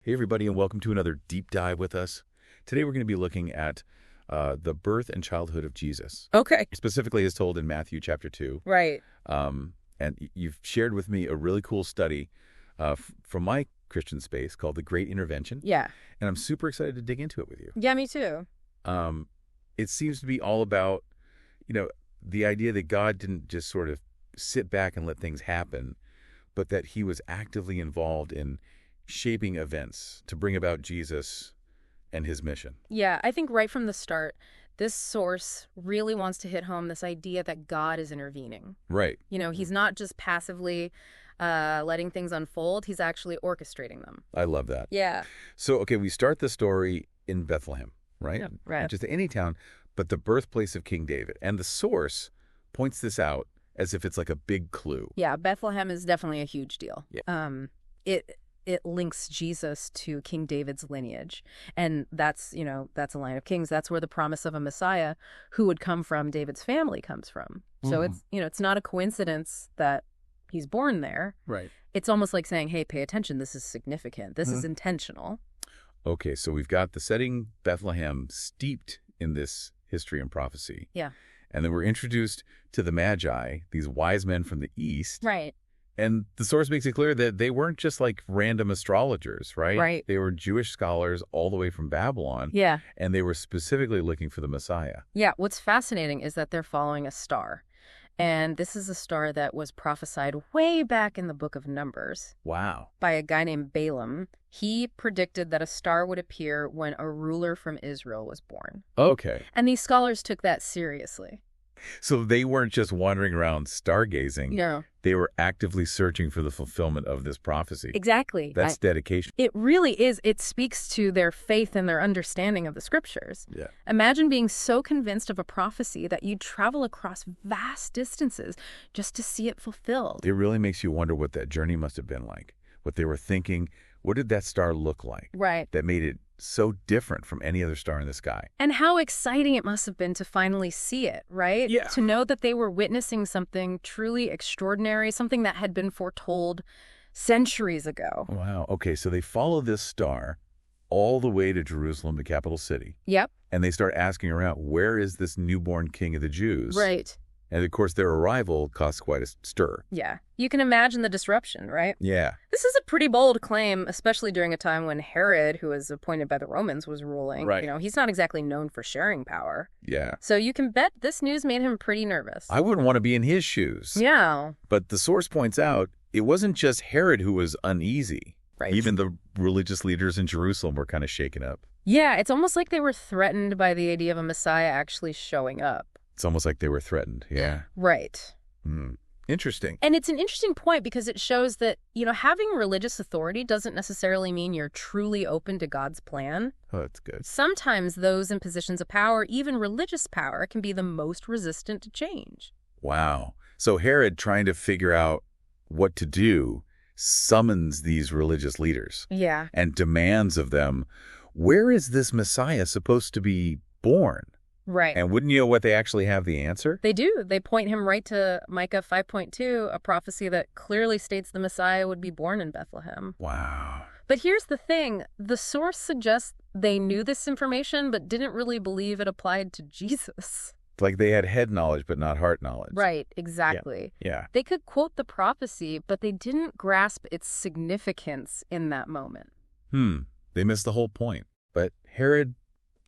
Hey, everybody, and welcome to another deep dive with us. Today, we're going to be looking at the birth and childhood of Jesus, Okay. specifically as told in Matthew chapter 2. Right. You've shared with me a really cool study from my Christian space called The Great Intervention, Yeah. and I'm super excited to dig into it with you. Yeah, me too. It seems to be all about, the idea that God didn't just sort of sit back and let things happen, but that he was actively involved in shaping events to bring about Jesus and his mission. Yeah, I think right from the start, this source really wants to hit home this idea that God is intervening. Right. He's not just passively letting things unfold, he's actually orchestrating them. I love that. Yeah. So, okay, we start the story in Bethlehem, right? Yep, right. Not just any town, but the birthplace of King David. And the source points this out as if it's like a big clue. Yeah, Bethlehem is definitely a huge deal. Yeah. It links Jesus to King David's lineage. And that's a line of kings. That's where the promise of a Messiah who would come from David's family comes from. So it's not a coincidence that he's born there. Right. It's almost like saying, hey, pay attention. This is significant. This is intentional. Okay, so we've got the setting Bethlehem steeped in this history and prophecy. Yeah. And then we're introduced to the Magi, these wise men from the East. Right. And the source makes it clear that they weren't just like random astrologers, right? Right. They were Jewish scholars all the way from Babylon. Yeah. And they were specifically looking for the Messiah. Yeah. What's fascinating is that they're following a star. And this is a star that was prophesied way back in the book of Numbers. Wow. By a guy named Balaam. He predicted that a star would appear when a ruler from Israel was born. Okay. And these scholars took that seriously. So they weren't just wandering around stargazing. No. They were actively searching for the fulfillment of this prophecy. Exactly. That's dedication. It really is. It speaks to their faith and their understanding of the scriptures. Yeah. Imagine being so convinced of a prophecy that you'd travel across vast distances just to see it fulfilled. It really makes you wonder what that journey must have been like, what they were thinking. What did that star look like? Right. That made it so different from any other star in the sky. And how exciting it must have been to finally see it, right? Yeah. To know that they were witnessing something truly extraordinary, something that had been foretold centuries ago. Wow. Okay, so they follow this star all the way to Jerusalem, the capital city. Yep. And they start asking around, where is this newborn king of the Jews? Right. And of course, their arrival caused quite a stir. Yeah. You can imagine the disruption, right? Yeah. This is a pretty bold claim, especially during a time when Herod, who was appointed by the Romans, was ruling. Right. He's not exactly known for sharing power. Yeah. So you can bet this news made him pretty nervous. I wouldn't want to be in his shoes. Yeah. But the source points out it wasn't just Herod who was uneasy. Right. Even the religious leaders in Jerusalem were kind of shaken up. Yeah, it's almost like they were threatened by the idea of a Messiah actually showing up. It's almost like they were threatened. Yeah. Right. Interesting. And it's an interesting point because it shows that, having religious authority doesn't necessarily mean you're truly open to God's plan. Oh, that's good. Sometimes those in positions of power, even religious power, can be the most resistant to change. Wow. So Herod, trying to figure out what to do, summons these religious leaders. Yeah. And demands of them, where is this Messiah supposed to be born? Right. And wouldn't you know what they actually have the answer? They do. They point him right to Micah 5.2, a prophecy that clearly states the Messiah would be born in Bethlehem. Wow. But here's the thing. The source suggests they knew this information, but didn't really believe it applied to Jesus. It's like they had head knowledge, but not heart knowledge. Right, exactly. Yeah. They could quote the prophecy, but they didn't grasp its significance in that moment. They missed the whole point. But Herod,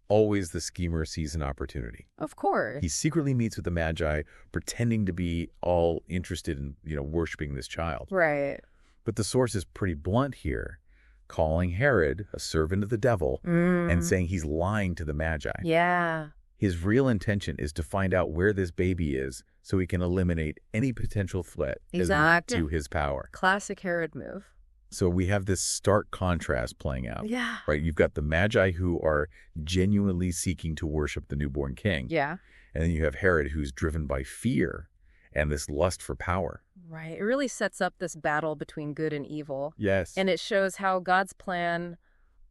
always the schemer, sees an opportunity. Of course. He secretly meets with the Magi, pretending to be all interested in, worshiping this child. Right. But the source is pretty blunt here, calling Herod a servant of the devil and saying he's lying to the Magi. Yeah. His real intention is to find out where this baby is so he can eliminate any potential threat to his power. Classic Herod move. So we have this stark contrast playing out. Yeah. Right? You've got the Magi who are genuinely seeking to worship the newborn king. Yeah. And then you have Herod who's driven by fear and this lust for power. Right. It really sets up this battle between good and evil. Yes. And it shows how God's plan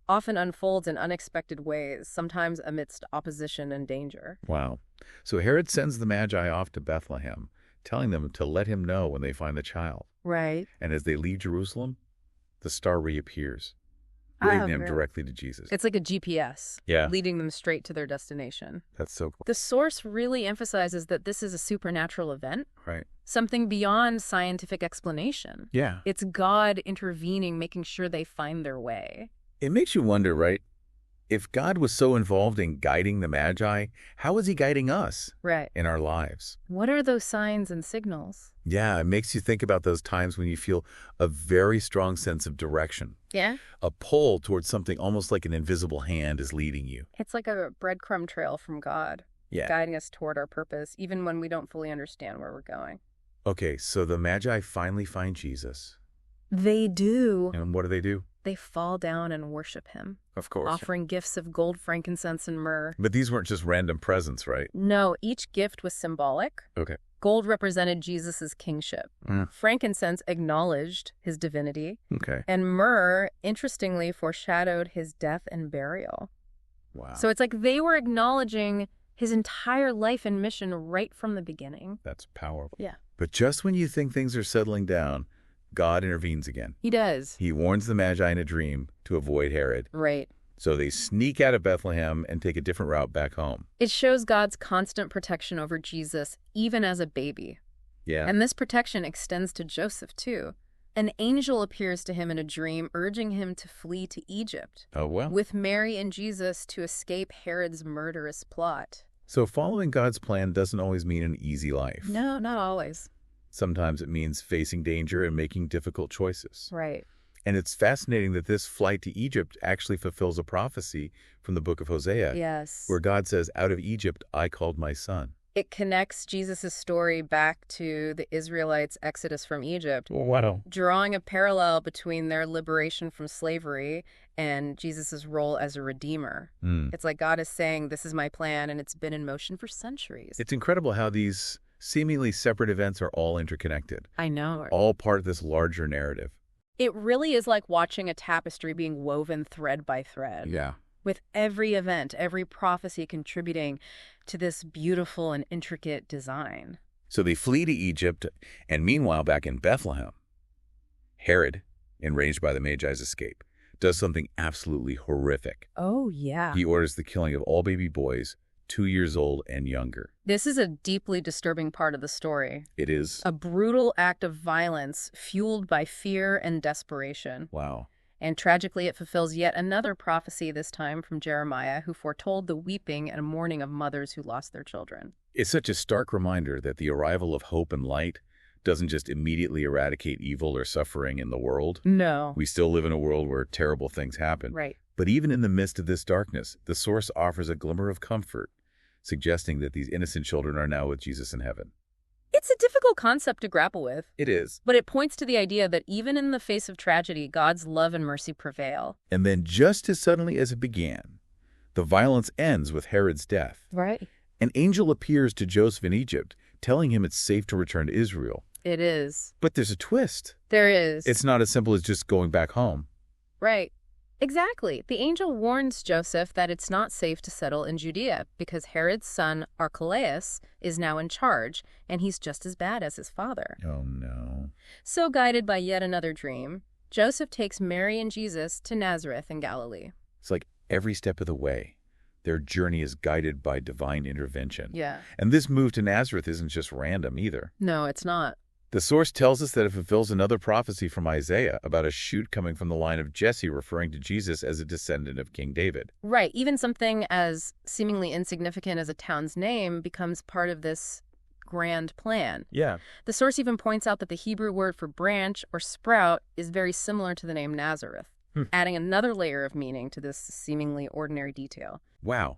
often unfolds in unexpected ways, sometimes amidst opposition and danger. Wow. So Herod sends the Magi off to Bethlehem, telling them to let him know when they find the child. Right. And as they leave Jerusalem, the star reappears. leading them very- directly to Jesus. It's like a GPS, Yeah. leading them straight to their destination. That's so cool. The source really emphasizes that this is a supernatural event, Right. something beyond scientific explanation. Yeah. It's God intervening, making sure they find their way. It makes you wonder, right? If God was so involved in guiding the Magi, how is he guiding us Right. in our lives? What are those signs and signals? Yeah, it makes you think about those times when you feel a very strong sense of direction, Yeah. a pull towards something almost like an invisible hand is leading you. It's like a breadcrumb trail from God, Yeah. guiding us toward our purpose, even when we don't fully understand where we're going. Okay, so the Magi finally find Jesus. They do. And what do? They fall down and worship him, Of course. offering gifts of gold, frankincense, and myrrh. But these weren't just random presents, right? No, each gift was symbolic. Okay. Gold represented Jesus' kingship. Mm. Frankincense acknowledged his divinity. Okay. And myrrh, interestingly, foreshadowed his death and burial. Wow. So it's like they were acknowledging his entire life and mission right from the beginning. That's powerful. Yeah. But just when you think things are settling down, God intervenes again. He does. He warns the Magi in a dream to avoid Herod. Right. So they sneak out of Bethlehem and take a different route back home. It shows God's constant protection over Jesus, even as a baby. Yeah. And this protection extends to Joseph, too. An angel appears to him in a dream, urging him to flee to Egypt, Oh, well. with Mary and Jesus to escape Herod's murderous plot. So following God's plan doesn't always mean an easy life. No, not always. Sometimes it means facing danger and making difficult choices. Right. And it's fascinating that this flight to Egypt actually fulfills a prophecy from the book of Hosea, Yes. where God says, "Out of Egypt I called my son." It connects Jesus' story back to the Israelites' exodus from Egypt, Wow. drawing a parallel between their liberation from slavery and Jesus' role as a redeemer. It's like God is saying, this is my plan, and it's been in motion for centuries. It's incredible how these seemingly separate events are all interconnected, I know. all part of this larger narrative. It really is like watching a tapestry being woven thread by thread, Yeah. with every event, every prophecy contributing to this beautiful and intricate design. So they flee to Egypt, and meanwhile, back in Bethlehem, Herod, enraged by the Magi's escape, does something absolutely horrific. Oh, yeah. He orders the killing of all baby boys 2 years old and younger. This is a deeply disturbing part of the story. It is. A brutal act of violence fueled by fear and desperation. Wow. And tragically, it fulfills yet another prophecy, this time from Jeremiah, who foretold the weeping and mourning of mothers who lost their children. It's such a stark reminder that the arrival of hope and light doesn't just immediately eradicate evil or suffering in the world. No. We still live in a world where terrible things happen. Right. But even in the midst of this darkness, the source offers a glimmer of comfort, suggesting that these innocent children are now with Jesus in heaven. It's a difficult concept to grapple with, It is. but it points to the idea that even in the face of tragedy, God's love and mercy prevail. And then just as suddenly as it began, the violence ends with Herod's death. Right. An angel appears to Joseph in Egypt, telling him it's safe to return to Israel. It is. But there's a twist. There is. It's not as simple as just going back home. Right. Exactly. The angel warns Joseph that it's not safe to settle in Judea because Herod's son, Archelaus, is now in charge, and he's just as bad as his father. Oh, no. So, guided by yet another dream, Joseph takes Mary and Jesus to Nazareth in Galilee. It's like every step of the way, their journey is guided by divine intervention. Yeah. And this move to Nazareth isn't just random either. No, it's not. The source tells us that it fulfills another prophecy from Isaiah about a shoot coming from the line of Jesse, referring to Jesus as a descendant of King David. Right. Even something as seemingly insignificant as a town's name becomes part of this grand plan. Yeah. The source even points out that the Hebrew word for branch or sprout is very similar to the name Nazareth, adding another layer of meaning to this seemingly ordinary detail. Wow.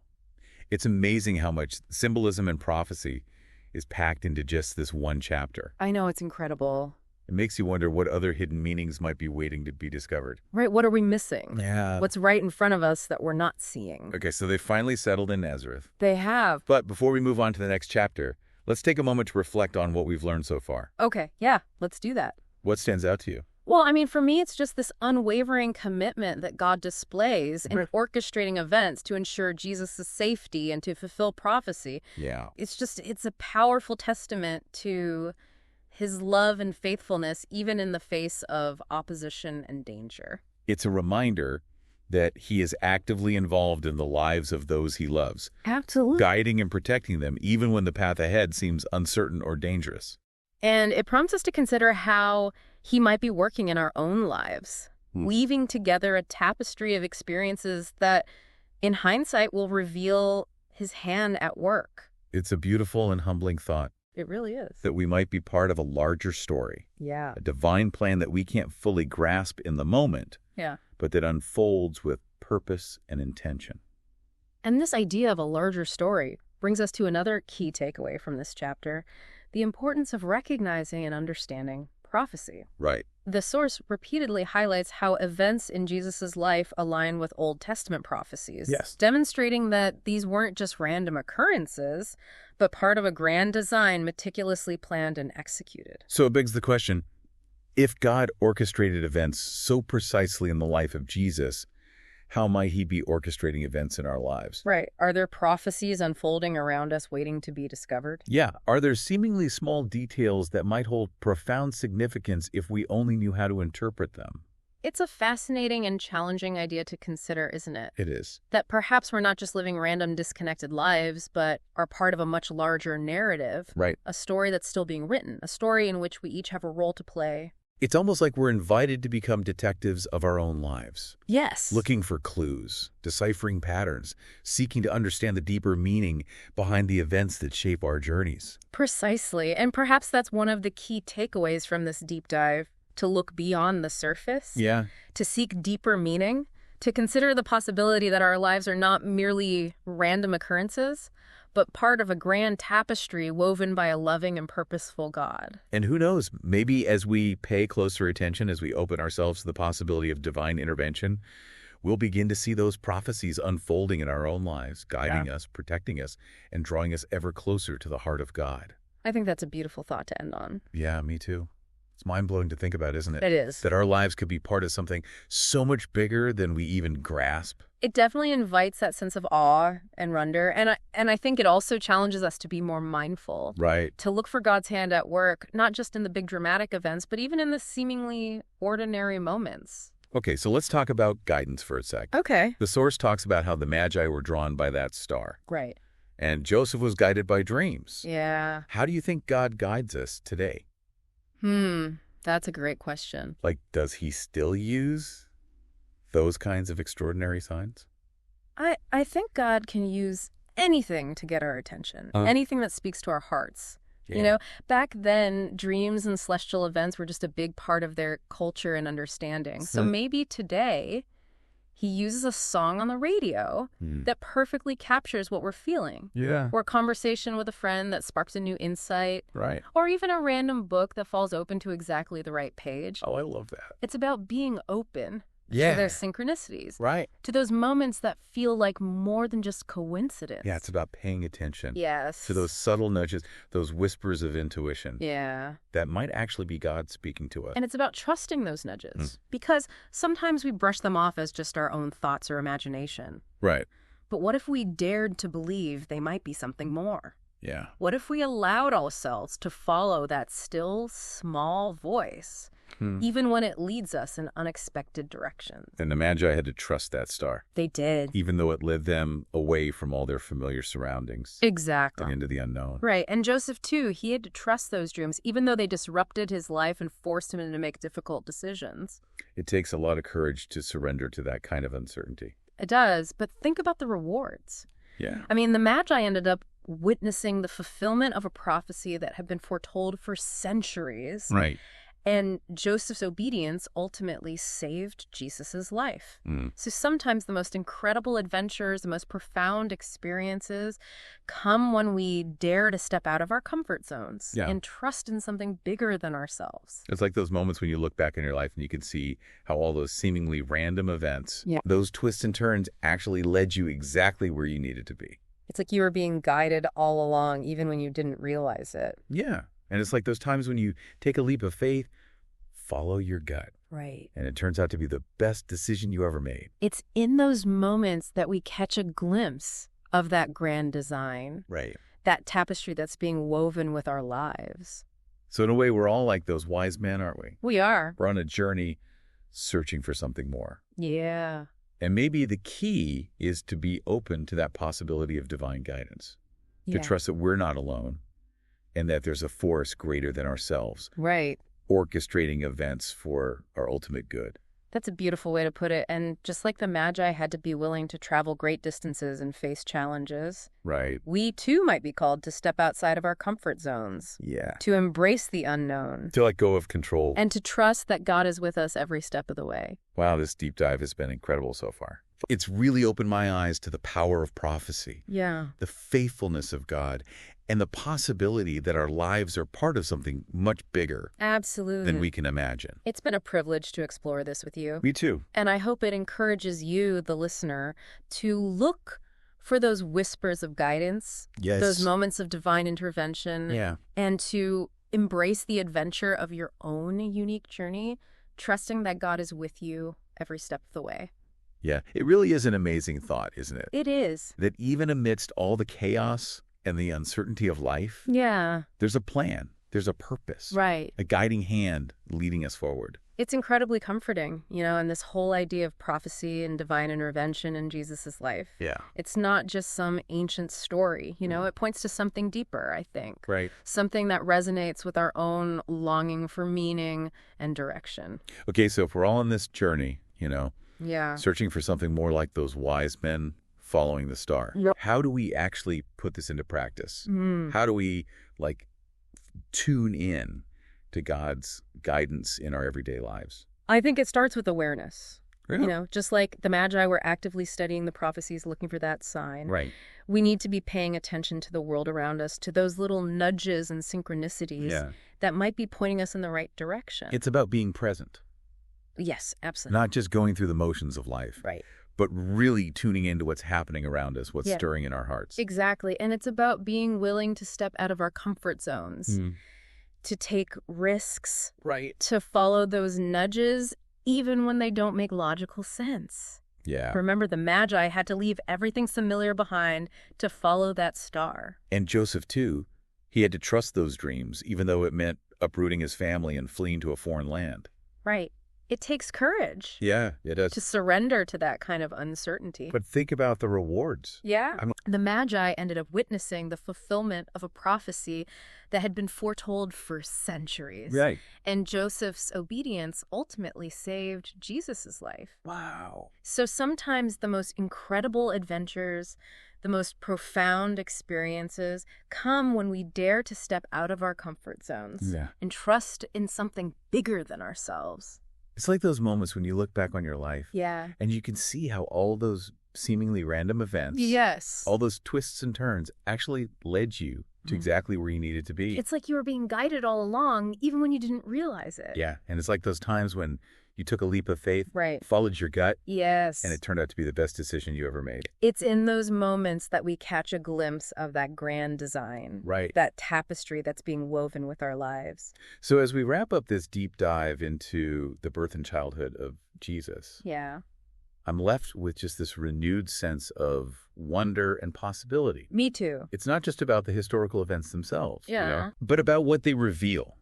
It's amazing how much symbolism and prophecy is packed into just this one chapter. I know, it's incredible. It makes you wonder what other hidden meanings might be waiting to be discovered. Right, what are we missing? Yeah. What's right in front of us that we're not seeing? Okay, so they finally settled in Nazareth. They have. But before we move on to the next chapter, let's take a moment to reflect on what we've learned so far. Okay, yeah, let's do that. What stands out to you? Well, I mean, for me, it's just this unwavering commitment that God displays in orchestrating events to ensure Jesus' safety and to fulfill prophecy. Yeah. It's a powerful testament to his love and faithfulness, even in the face of opposition and danger. It's a reminder that he is actively involved in the lives of those he loves, Absolutely. guiding and protecting them even when the path ahead seems uncertain or dangerous. And it prompts us to consider how he might be working in our own lives, weaving together a tapestry of experiences that, in hindsight, will reveal his hand at work. It's a beautiful and humbling thought It really is. that we might be part of a larger story, Yeah. a divine plan that we can't fully grasp in the moment, Yeah. but that unfolds with purpose and intention. And this idea of a larger story brings us to another key takeaway from this chapter, the importance of recognizing and understanding prophecy. Right. The source repeatedly highlights how events in Jesus' life align with Old Testament prophecies, Yes. demonstrating that these weren't just random occurrences, but part of a grand design meticulously planned and executed. So it begs the question, if God orchestrated events so precisely in the life of Jesus, how might he be orchestrating events in our lives? Right. Are there prophecies unfolding around us waiting to be discovered? Yeah. Are there seemingly small details that might hold profound significance if we only knew how to interpret them? It's a fascinating and challenging idea to consider, isn't it? It is. That perhaps we're not just living random, disconnected lives, but are part of a much larger narrative, Right. a story that's still being written, a story in which we each have a role to play. It's almost like we're invited to become detectives of our own lives, Yes. looking for clues, deciphering patterns, seeking to understand the deeper meaning behind the events that shape our journeys. Precisely. And perhaps that's one of the key takeaways from this deep dive, to look beyond the surface, Yeah. to seek deeper meaning, to consider the possibility that our lives are not merely random occurrences, but part of a grand tapestry woven by a loving and purposeful God. And who knows, maybe as we pay closer attention, as we open ourselves to the possibility of divine intervention, we'll begin to see those prophecies unfolding in our own lives, guiding us, protecting us, and drawing us ever closer to the heart of God. I think that's a beautiful thought to end on. Yeah, me too. It's mind-blowing to think about, isn't it? It is. That our lives could be part of something so much bigger than we even grasp. It definitely invites that sense of awe and wonder, and I think it also challenges us to be more mindful, Right. to look for God's hand at work, not just in the big dramatic events, but even in the seemingly ordinary moments. Okay, so let's talk about guidance for a sec. Okay. The source talks about how the Magi were drawn by that star, Right. and Joseph was guided by dreams. Yeah. How do you think God guides us today? That's a great question. Like, does he still use those kinds of extraordinary signs? I think God can use anything to get our attention, anything that speaks to our hearts. Yeah. You know, back then, dreams and celestial events were just a big part of their culture and understanding. So maybe today, he uses a song on the radio that perfectly captures what we're feeling. Yeah. Or a conversation with a friend that sparks a new insight. Right. Or even a random book that falls open to exactly the right page. Oh, I love that. It's about being open to Yeah. their synchronicities, Right. to those moments that feel like more than just coincidence. Yeah, it's about paying attention Yes. to those subtle nudges, those whispers of intuition Yeah. that might actually be God speaking to us. And it's about trusting those nudges because sometimes we brush them off as just our own thoughts or imagination. Right. But what if we dared to believe they might be something more? Yeah. What if we allowed ourselves to follow that still, small voice, even when it leads us in unexpected directions? And the Magi had to trust that star, They did. even though it led them away from all their familiar surroundings Exactly. and into the unknown. Right. And Joseph, too, he had to trust those dreams, even though they disrupted his life and forced him to make difficult decisions. It takes a lot of courage to surrender to that kind of uncertainty. It does. But think about the rewards. Yeah. I mean, the Magi ended up witnessing the fulfillment of a prophecy that had been foretold for centuries. Right. And Joseph's obedience ultimately saved Jesus's life. So sometimes the most incredible adventures, the most profound experiences come when we dare to step out of our comfort zones and trust in something bigger than ourselves. It's like those moments when you look back in your life and you can see how all those seemingly random events, Yeah. those twists and turns actually led you exactly where you needed to be. It's like you were being guided all along, even when you didn't realize it. Yeah. And it's like those times when you take a leap of faith, follow your gut. Right. And it turns out to be the best decision you ever made. It's in those moments that we catch a glimpse of that grand design, Right. that tapestry that's being woven with our lives. So in a way, we're all like those wise men, aren't we? We are. We're on a journey searching for something more. Yeah. And maybe the key is to be open to that possibility of divine guidance, to trust that we're not alone and that there's a force greater than ourselves, Right. orchestrating events for our ultimate good. That's a beautiful way to put it. And just like the Magi had to be willing to travel great distances and face challenges, Right. we too might be called to step outside of our comfort zones, Yeah. to embrace the unknown, To let go of control. and to trust that God is with us every step of the way. Wow, this deep dive has been incredible so far. It's really opened my eyes to the power of prophecy, Yeah. the faithfulness of God, and the possibility that our lives are part of something much bigger Absolutely. than we can imagine. It's been a privilege to explore this with you. Me too. And I hope it encourages you, the listener, to look for those whispers of guidance, Yes. those moments of divine intervention, Yeah. and to embrace the adventure of your own unique journey, trusting that God is with you every step of the way. Yeah. It really is an amazing thought, isn't it? It is. That even amidst all the chaos and the uncertainty of life, Yeah. there's a plan, there's a purpose, Right. a guiding hand leading us forward. It's incredibly comforting, and this whole idea of prophecy and divine intervention in Jesus' life. Yeah. It's not just some ancient story, it points to something deeper, I think. Right. Something that resonates with our own longing for meaning and direction. Okay, so if we're all on this journey, Yeah. searching for something more like those wise men following the star, Yep. how do we actually put this into practice? Mm. How do we, tune in to God's guidance in our everyday lives? I think it starts with awareness. Yeah. Just like the Magi were actively studying the prophecies, looking for that sign. Right. We need to be paying attention to the world around us, to those little nudges and synchronicities Yeah. that might be pointing us in the right direction. It's about being present, Yes, absolutely. not just going through the motions of life, Right. but really tuning into what's happening around us, what's Yeah. stirring in our hearts. Exactly. And it's about being willing to step out of our comfort zones, to take risks, Right. to follow those nudges, even when they don't make logical sense. Yeah. Remember, the Magi had to leave everything familiar behind to follow that star. And Joseph, too, he had to trust those dreams, even though it meant uprooting his family and fleeing to a foreign land. Right. It takes courage Yeah, it does. to surrender to that kind of uncertainty. But think about the rewards. Yeah. I'm- The Magi ended up witnessing the fulfillment of a prophecy that had been foretold for centuries. Right. And Joseph's obedience ultimately saved Jesus' life. Wow. So sometimes the most incredible adventures, the most profound experiences come when we dare to step out of our comfort zones Yeah. and trust in something bigger than ourselves. It's like those moments when you look back on your life Yeah. and you can see how all those seemingly random events, Yes. all those twists and turns actually led you to exactly where you needed to be. It's like you were being guided all along, even when you didn't realize it. Yeah. And it's like those times when you took a leap of faith, Right. followed your gut, Yes. and it turned out to be the best decision you ever made. It's in those moments that we catch a glimpse of that grand design. Right. That tapestry that's being woven with our lives. So as we wrap up this deep dive into the birth and childhood of Jesus, Yeah. I'm left with just this renewed sense of wonder and possibility. Me too. It's not just about the historical events themselves, Yeah. but about what they reveal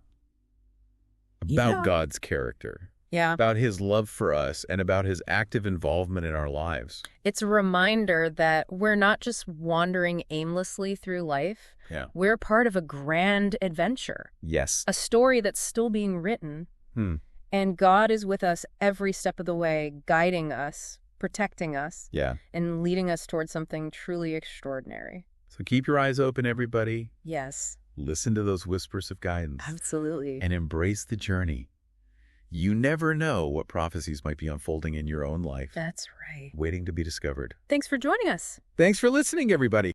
about Yeah. God's character, Yeah. about his love for us, and about his active involvement in our lives. It's a reminder that we're not just wandering aimlessly through life. Yeah. We're part of a grand adventure, Yes. a story that's still being written. Hmm. And God is with us every step of the way, guiding us, protecting us, Yeah. and leading us towards something truly extraordinary. So keep your eyes open, everybody. Yes, Listen to those whispers of guidance absolutely. and embrace the journey. You never know what prophecies might be unfolding in your own life, That's right. waiting to be discovered. Thanks for joining us. Thanks for listening, everybody.